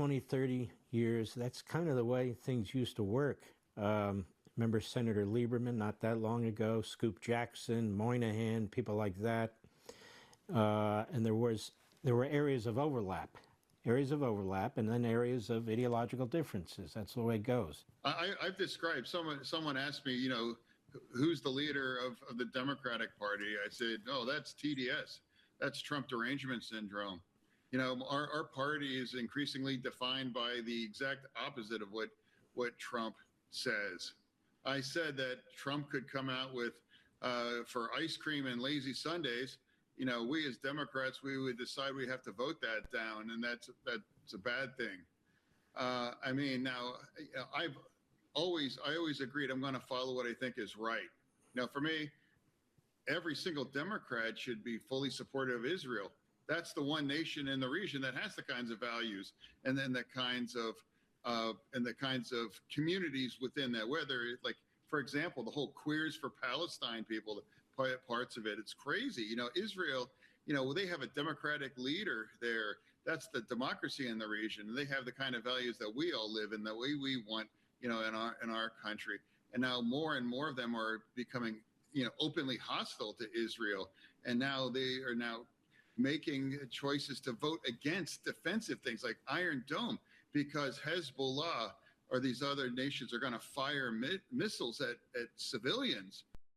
20, 30 years, that's kind of the way things used to work. Remember Senator Lieberman not that long ago, Scoop Jackson, Moynihan, people like that. And there were areas of overlap, and then areas of ideological differences. That's the way it goes. I've described, someone asked me, who's the leader of the Democratic Party? I said, no, that's TDS. That's Trump derangement syndrome. Our party is increasingly defined by the exact opposite of what Trump says. I said that Trump could come out with, for ice cream and lazy Sundays, we as Democrats, we would decide we have to vote that down, and that's a bad thing. Now, I always agreed I'm going to follow what I think is right. Now, for me, every single Democrat should be fully supportive of Israel. That's the one nation in the region that has the kinds of values and then the kinds of communities within that. Whether, like, for example, the whole Queers for Palestine people, parts of it, it's crazy. Israel, they have a democratic leader there. That's the democracy in the region. And they have the kind of values that we all live in, the way we want, in our country. And now more and more of them are becoming, openly hostile to Israel. And now they are making choices to vote against defensive things like Iron Dome, because Hezbollah or these other nations are going to fire missiles at civilians.